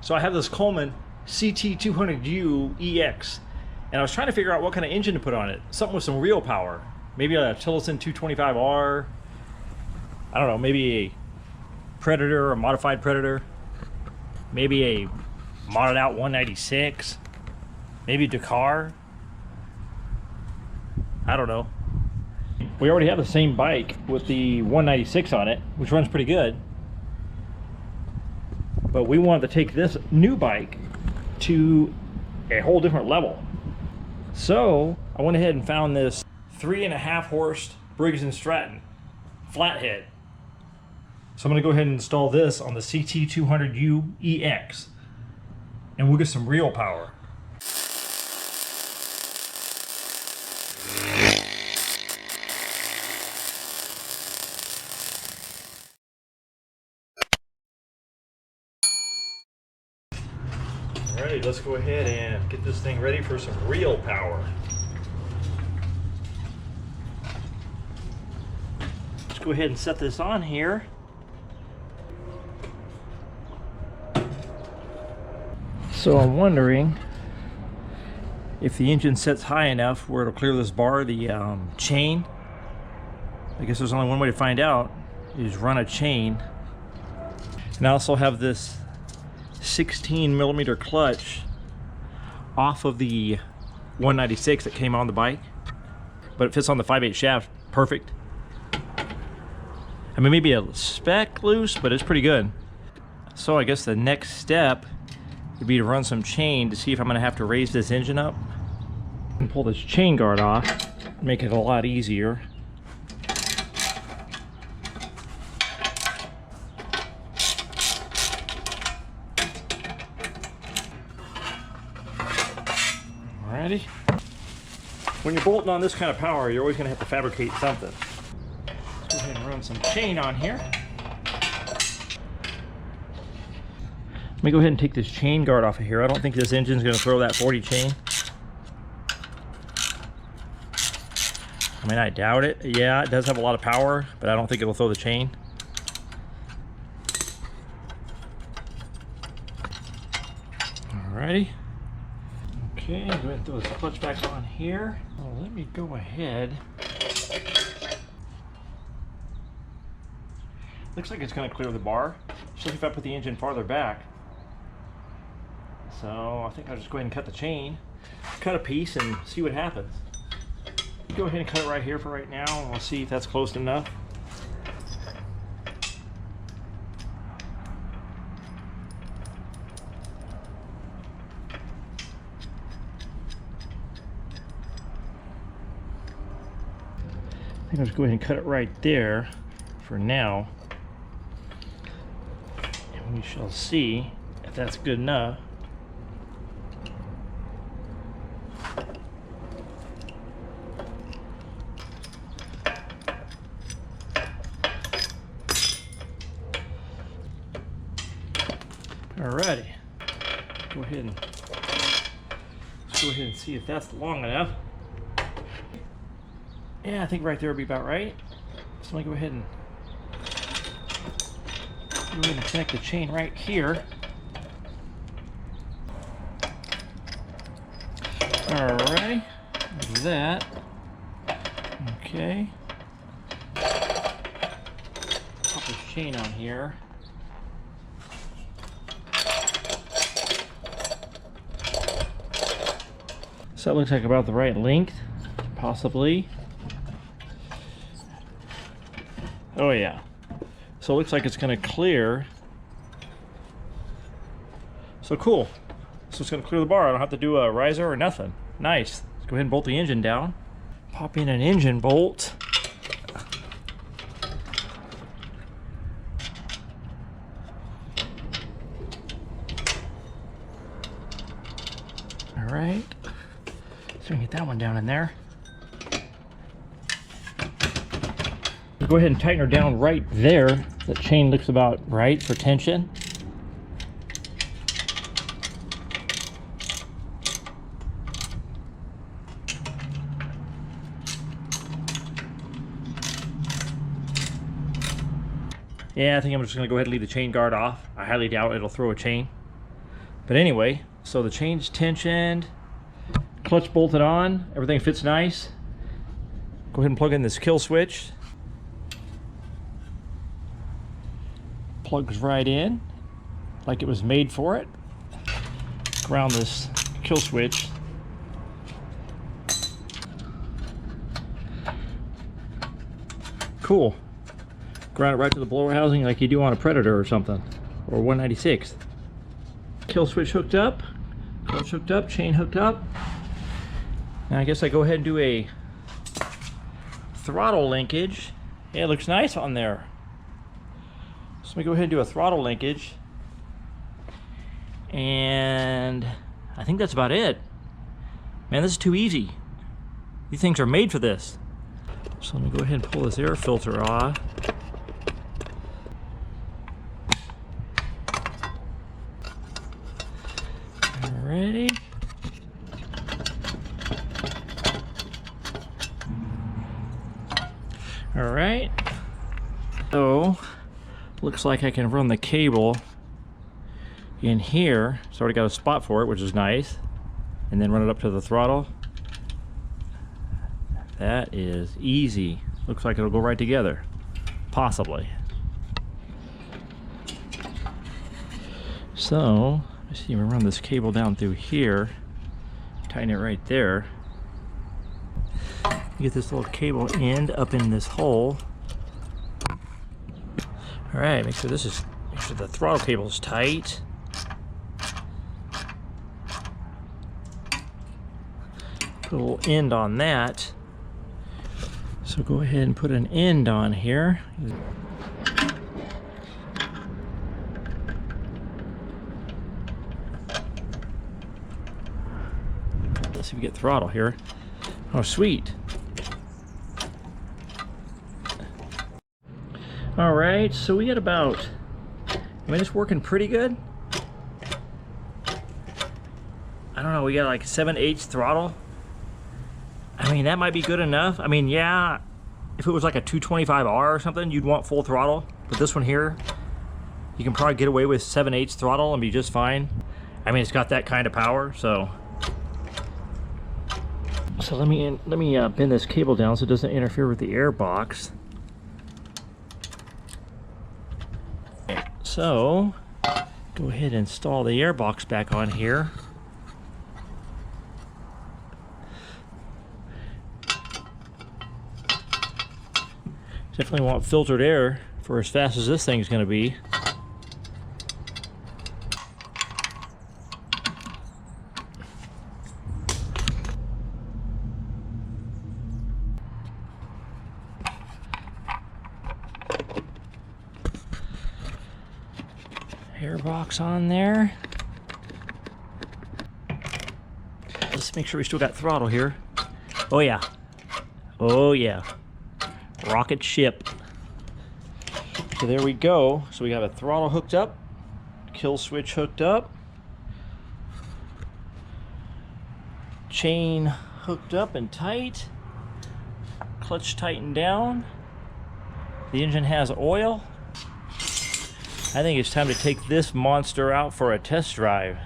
So I have this Coleman CT200U-EX, and I was trying to figure out what kind of engine to put on it. Something with some real power. Maybe a Tillotson 225R. I don't know, maybe a Predator, a modified Predator. Maybe a modded out 196. Maybe Dakar. I don't know. We already have the same bike with the 196 on it, which runs pretty good. But we wanted to take this new bike to a whole different level. So I went ahead and found this 3.5 horse Briggs Stratton flathead. So I'm going to go ahead and install this on the CT200U-EX, and we'll get some real power. Alrighty, let's go ahead and get this thing ready for some real power. Let's go ahead and set this on here. So I'm wondering if the engine sets high enough where it'll clear this bar, the chain. I guess there's only one way to find out, is run a chain. And I also have this 16mm clutch off of the 196 that came on the bike, but it fits on the 5/8 shaft perfect. I mean, maybe a speck loose, but it's pretty good. So I guess the next step would be to run some chain to see if I'm going to have to raise this engine up and pull this chain guard off, make it a lot easier. Alrighty. When you're bolting on this kind of power, you're always going to have to fabricate something. Let's go ahead and run some chain on here. Let me go ahead and take this chain guard off of here. I don't think this engine's going to throw that 40 chain. I mean, I doubt it. Yeah, it does have a lot of power, but I don't think it'll throw the chain. Alrighty. Okay, go ahead and throw this clutch back on here. Well, let me go ahead. Looks like it's going to clear the bar, especially if I put the engine farther back. So I think I'll just go ahead and cut the chain, cut a piece, and see what happens. Go ahead and cut it right here for right now, and we'll see if that's close enough. I think I'll just go ahead and cut it right there for now, and we shall see if that's good enough. Alrighty, let's go ahead and see if that's long enough. Yeah, I think right there would be about right. So let me go ahead and connect the chain right here. Alrighty, like that. Okay. Pop this chain on here. So that looks like about the right length, possibly. Oh yeah. So it looks like it's going to clear. So cool. So it's going to clear the bar. I don't have to do a riser or nothing. Nice. Let's go ahead and bolt the engine down. Pop in an engine bolt. All right. So we can get that one down in there. Go ahead and tighten her down right there. That chain looks about right for tension. Yeah, I think I'm just going to go ahead and leave the chain guard off. I highly doubt it'll throw a chain. But anyway, so the chain's tensioned, clutch bolted on, everything fits nice. Go ahead and plug in this kill switch. Plugs right in like it was made for it. Ground this kill switch. Cool. Ground it right to the blower housing like you do on a Predator or something, or 196. Kill switch hooked up, clutch hooked up, chain hooked up. Now I guess I go ahead and do a throttle linkage. Yeah, it looks nice on there. So let me go ahead and do a throttle linkage. And I think that's about it. Man, this is too easy. These things are made for this. So let me go ahead and pull this air filter off. Ready? All right. So looks like I can run the cable in here. It's already got a spot for it, which is nice. And then run it up to the throttle. That is easy. Looks like it'll go right together. Possibly. So, let's see, we run this cable down through here. Tighten it right there. Get this little cable end up in this hole. Alright, make sure the throttle cable is tight. Put a little end on that. So go ahead and put an end on here. Let's see if we get throttle here. Oh, sweet. All right, so we got about, I mean, it's working pretty good. I don't know, we got like 7/8 throttle. I mean, that might be good enough. I mean, yeah, if it was like a 225R or something, you'd want full throttle. But this one here, you can probably get away with 7/8 throttle and be just fine. I mean, it's got that kind of power, so. So let me bend this cable down so it doesn't interfere with the air box. So, go ahead and install the air box back on here. Definitely want filtered air for as fast as this thing's going to be. Air box on there. Let's make sure we still got throttle here. Oh yeah. Oh yeah. Rocket ship. So there we go. So we have a throttle hooked up, kill switch hooked up, chain hooked up and tight, clutch tightened down. The engine has oil. I think it's time to take this monster out for a test drive.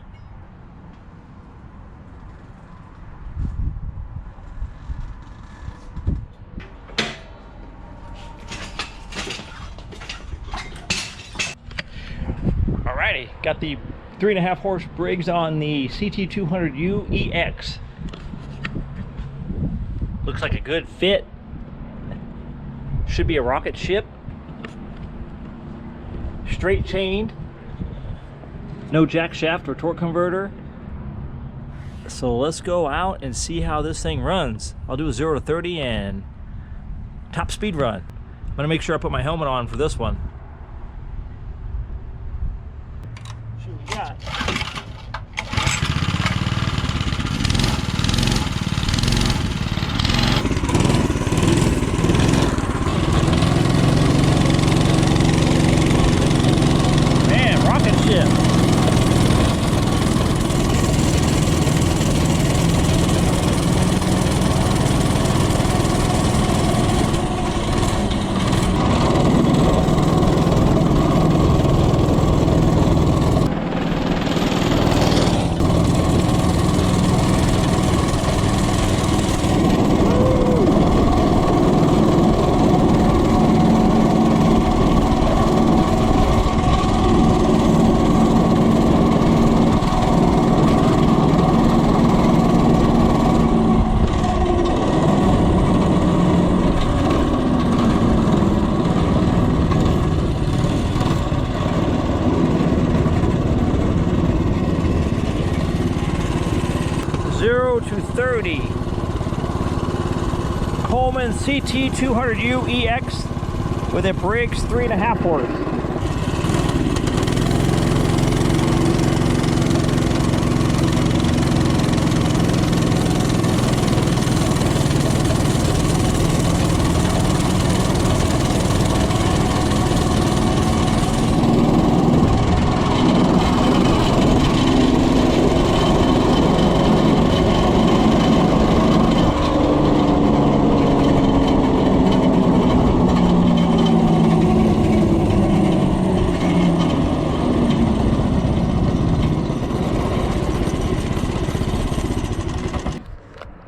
Alrighty, got the 3.5 horse Briggs on the CT200U-EX. Looks like a good fit. Should be a rocket ship. Straight chained, no jack shaft or torque converter. So let's go out and see how this thing runs. I'll do a 0 to 30 and top speed run. I'm gonna make sure I put my helmet on for this one. See what we got. Coleman CT200U-EX with a Briggs 3.5 horse.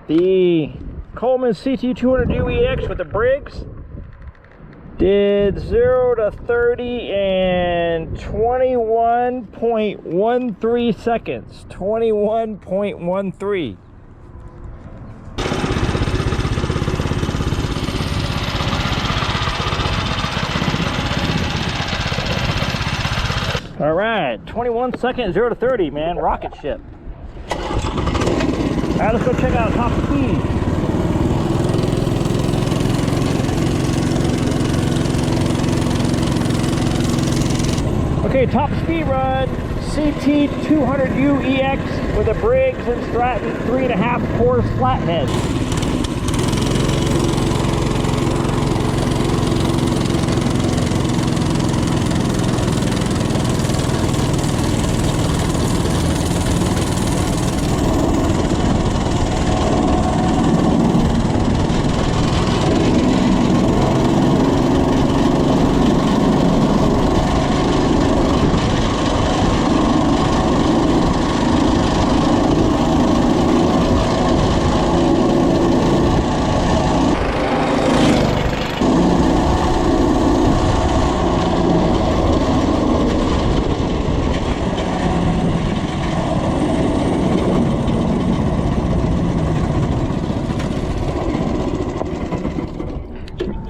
The Coleman CT200U-EX with the Briggs did 0 to 30 in 21.13 seconds. 21.13. All right, 21 seconds, 0 to 30, man. Rocket ship. All right, let's go check out top speed. Okay, top speed run, CT200U-EX with a Briggs Stratton 3.5 horse flathead.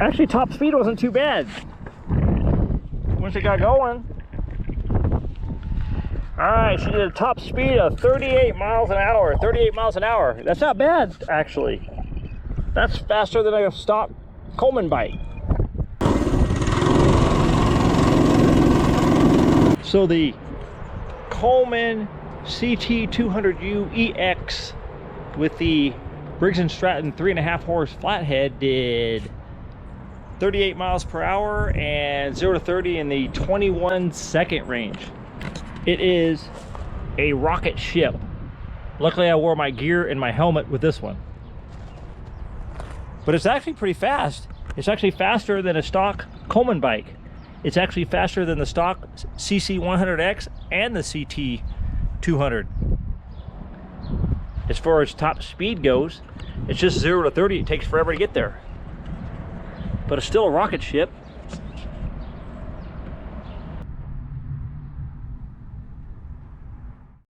Actually, top speed wasn't too bad once it got going. All right, she did a top speed of 38 miles an hour. 38 miles an hour. That's not bad, actually. That's faster than a stock Coleman bike. So the Coleman CT200U-EX with the Briggs Stratton 3.5 horse flathead did 38 miles per hour and 0 to 30 in the 21-second range. It is a rocket ship. Luckily, I wore my gear and my helmet with this one. But it's actually pretty fast. It's actually faster than a stock Coleman bike. It's actually faster than the stock CC100X and the CT200. As far as top speed goes, it's just 0 to 30. It takes forever to get there. But it's still a rocket ship.